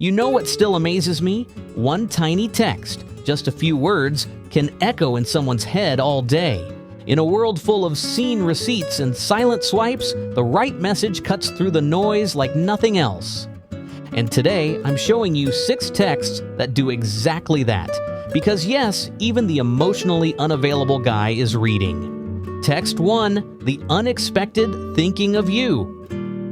You know what still amazes me? One tiny text, just a few words, can echo in someone's head all day. In a world full of seen receipts and silent swipes, the right message cuts through the noise like nothing else. And today, I'm showing you 6 texts that do exactly that. Because yes, even the emotionally unavailable guy is reading. Text 1, the unexpected thinking of you.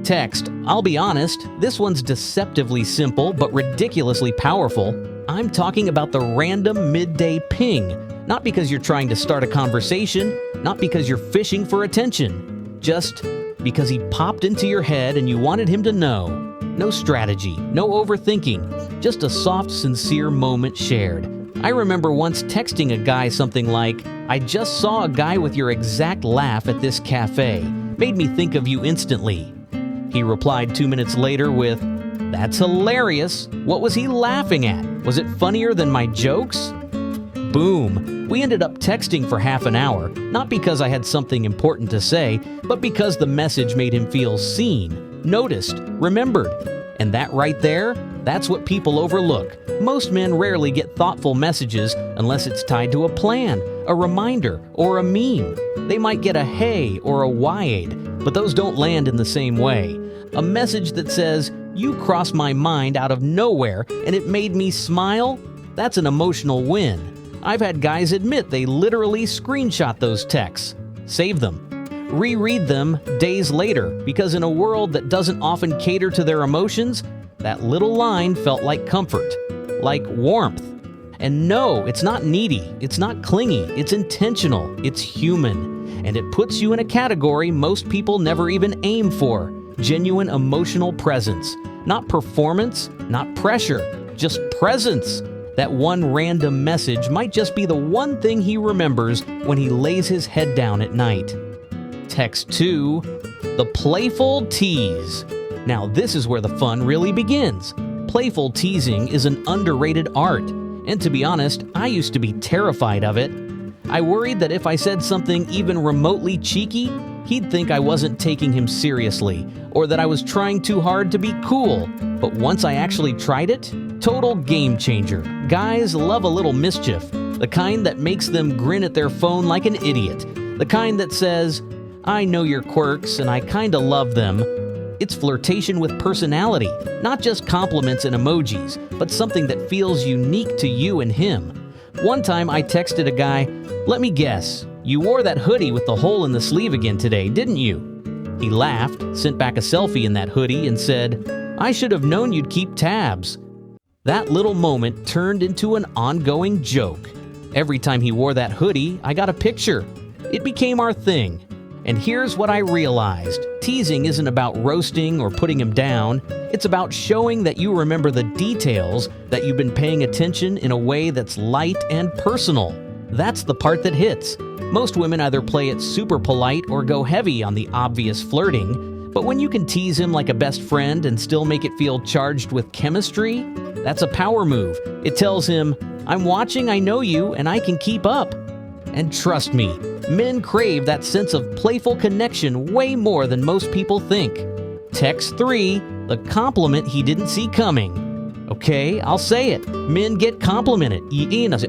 Text, I'll be honest, this one's deceptively simple but ridiculously powerful. I'm talking about the random midday ping. Not because you're trying to start a conversation, not because you're fishing for attention. Just because he popped into your head and you wanted him to know. No strategy, no overthinking, just a soft, sincere moment shared. I remember once texting a guy something like, "I just saw a guy with your exact laugh at this cafe. Made me think of you instantly." He replied 2 minutes later with, "That's hilarious. What was he laughing at? Was it funnier than my jokes?" Boom. We ended up texting for half an hour, not because I had something important to say, but because the message made him feel seen, noticed, remembered. And that right there, that's what people overlook. Most men rarely get thoughtful messages unless it's tied to a plan, a reminder, or a meme. They might get a hey or a why-ade, but those don't land in the same way. A message that says, "You crossed my mind out of nowhere and it made me smile," that's an emotional win. I've had guys admit they literally screenshot those texts, save them, reread them days later, because in a world that doesn't often cater to their emotions, that little line felt like comfort, like warmth. And no, it's not needy, it's not clingy, it's intentional, it's human. And it puts you in a category most people never even aim for: genuine emotional presence. Not performance, not pressure, just presence. That one random message might just be the one thing he remembers when he lays his head down at night. Text 2, the playful tease. Now this is where the fun really begins. Playful teasing is an underrated art, and to be honest, I used to be terrified of it. I worried that if I said something even remotely cheeky, he'd think I wasn't taking him seriously, or that I was trying too hard to be cool. But once I actually tried it, total game changer. Guys love a little mischief, the kind that makes them grin at their phone like an idiot, the kind that says, "I know your quirks and I kinda love them." It's flirtation with personality, not just compliments and emojis, but something that feels unique to you and him. One time I texted a guy, "Let me guess, you wore that hoodie with the hole in the sleeve again today, didn't you?" He laughed, sent back a selfie in that hoodie, and said, "I should have known you'd keep tabs." That little moment turned into an ongoing joke. Every time he wore that hoodie, I got a picture. It became our thing. And here's what I realized. Teasing isn't about roasting or putting him down. It's about showing that you remember the details, that you've been paying attention in a way that's light and personal. That's the part that hits. Most women either play it super polite or go heavy on the obvious flirting. But when you can tease him like a best friend and still make it feel charged with chemistry, that's a power move. It tells him, "I'm watching, I know you, and I can keep up." And trust me, men crave that sense of playful connection way more than most people think. Text 3, the compliment he didn't see coming. Okay, I'll say it. Men get complimented.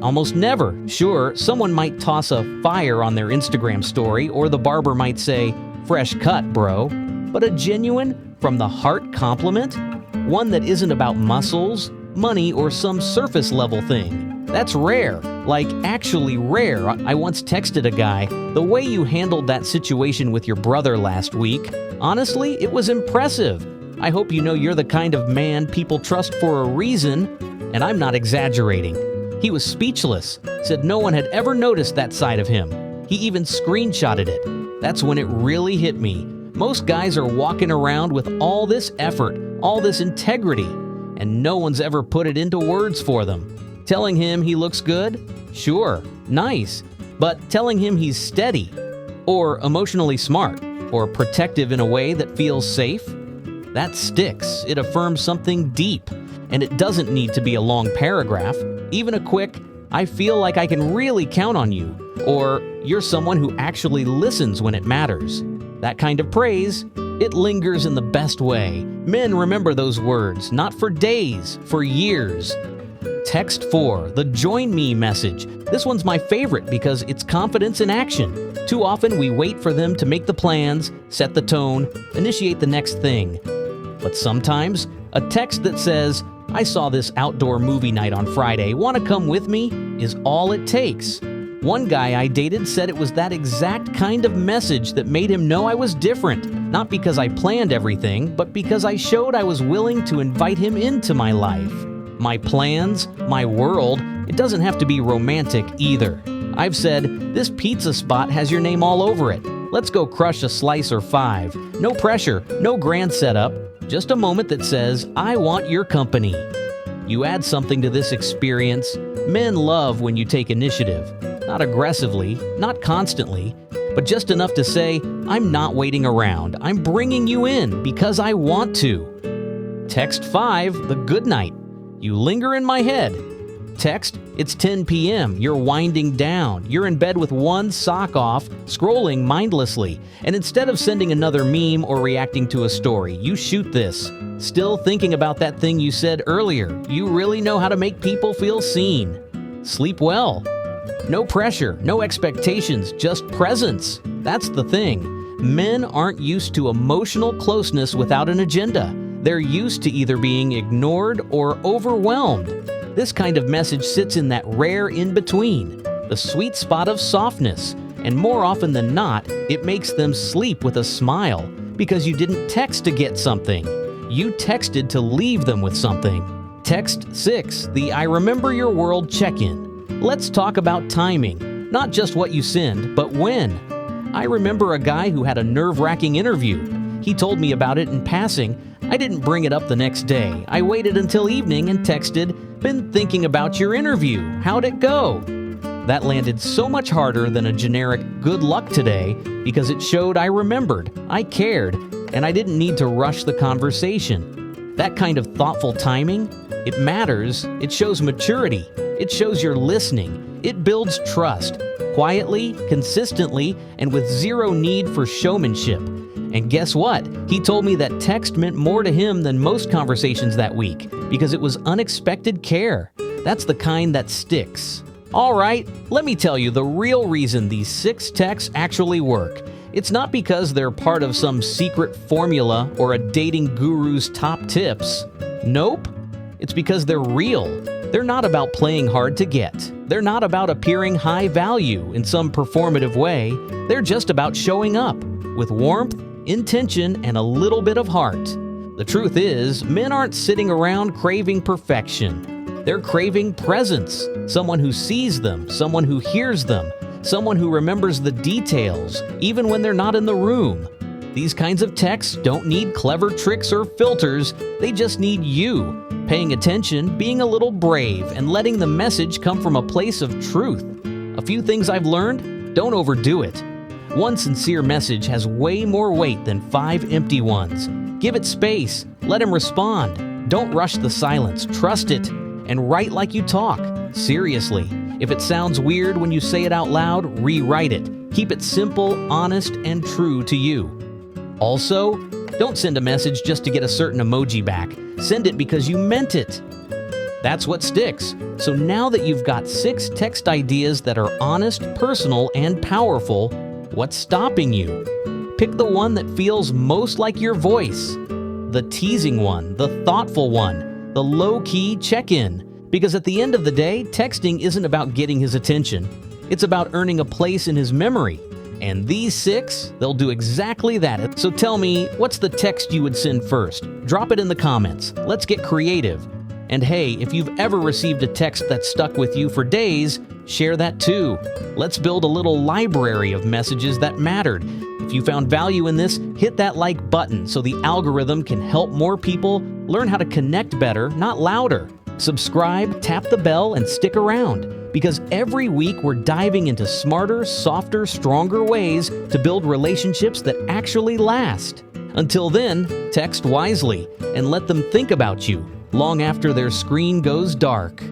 Almost never. Sure, someone might toss a fire on their Instagram story, or the barber might say, "Fresh cut, bro." But a genuine, from the heart compliment? One that isn't about muscles, money, or some surface level thing. That's rare, like actually rare. I once texted a guy, "The way you handled that situation with your brother last week, honestly, it was impressive. I hope you know you're the kind of man people trust for a reason," and I'm not exaggerating. He was speechless, said no one had ever noticed that side of him. He even screenshotted it. That's when it really hit me. Most guys are walking around with all this effort, all this integrity, and no one's ever put it into words for them. Telling him he looks good? Sure, nice. But telling him he's steady, or emotionally smart, or protective in a way that feels safe? That sticks. It affirms something deep. And it doesn't need to be a long paragraph. Even a quick, "I feel like I can really count on you," or "You're someone who actually listens when it matters." That kind of praise, It lingers in the best way. Men remember those words, not for days, for years. Text 4, the join me message. This one's my favorite because it's confidence in action. Too often we wait for them to make the plans, set the tone, initiate the next thing. But sometimes, a text that says, "I saw this outdoor movie night on Friday, want to come with me?" is all it takes. One guy I dated said it was that exact kind of message that made him know I was different, not because I planned everything, but because I showed I was willing to invite him into my life. My plans, my world, it doesn't have to be romantic either. I've said, "This pizza spot has your name all over it. Let's go crush a slice or 5. No pressure, no grand setup, just a moment that says, I want your company." You add something to this experience. Men love when you take initiative. Not aggressively, not constantly, but just enough to say, "I'm not waiting around. I'm bringing you in because I want to." Text 5, the good night. You linger in my head. Text, it's 10 p.m., you're winding down, you're in bed with one sock off, scrolling mindlessly, and instead of sending another meme or reacting to a story, you shoot this. Still thinking about that thing you said earlier, you really know how to make people feel seen. Sleep well. No pressure, no expectations, just presence. That's the thing. Men aren't used to emotional closeness without an agenda. They're used to either being ignored or overwhelmed. This kind of message sits in that rare in-between, the sweet spot of softness, and more often than not, it makes them sleep with a smile because you didn't text to get something. You texted to leave them with something. Text 6, the I remember your world check-in. Let's talk about timing, not just what you send, but when. I remember a guy who had a nerve-wracking interview. He told me about it in passing. I didn't bring it up the next day. I waited until evening and texted, "Been thinking about your interview. How'd it go?" That landed so much harder than a generic "good luck today" because it showed I remembered, I cared, and I didn't need to rush the conversation. That kind of thoughtful timing, it matters, it shows maturity, it shows you're listening, it builds trust, quietly, consistently, and with zero need for showmanship. And guess what? He told me that text meant more to him than most conversations that week because it was unexpected care. That's the kind that sticks. All right, let me tell you the real reason these 6 texts actually work. It's not because they're part of some secret formula or a dating guru's top tips. Nope. It's because they're real. They're not about playing hard to get. They're not about appearing high value in some performative way. They're just about showing up with warmth, intention, and a little bit of heart. The truth is, men aren't sitting around craving perfection. They're craving presence, someone who sees them, someone who hears them, someone who remembers the details, even when they're not in the room. These kinds of texts don't need clever tricks or filters, they just need you, paying attention, being a little brave, and letting the message come from a place of truth. A few things I've learned: don't overdo it. One sincere message has way more weight than 5 empty ones. Give it space, let him respond. Don't rush the silence, trust it, and write like you talk. Seriously, if it sounds weird when you say it out loud, rewrite it. Keep it simple, honest, and true to you. Also, don't send a message just to get a certain emoji back. Send it because you meant it. That's what sticks. So now that you've got 6 text ideas that are honest, personal, and powerful, what's stopping you? Pick the one that feels most like your voice. The teasing one, the thoughtful one, the low-key check-in. Because at the end of the day, texting isn't about getting his attention. It's about earning a place in his memory. And these 6, they'll do exactly that. So tell me, what's the text you would send first? Drop it in the comments. Let's get creative. And hey, if you've ever received a text that stuck with you for days, share that too. Let's build a little library of messages that mattered. If you found value in this, hit that like button so the algorithm can help more people learn how to connect better, not louder. Subscribe, tap the bell, and stick around. Because every week we're diving into smarter, softer, stronger ways to build relationships that actually last. Until then, text wisely and let them think about you long after their screen goes dark.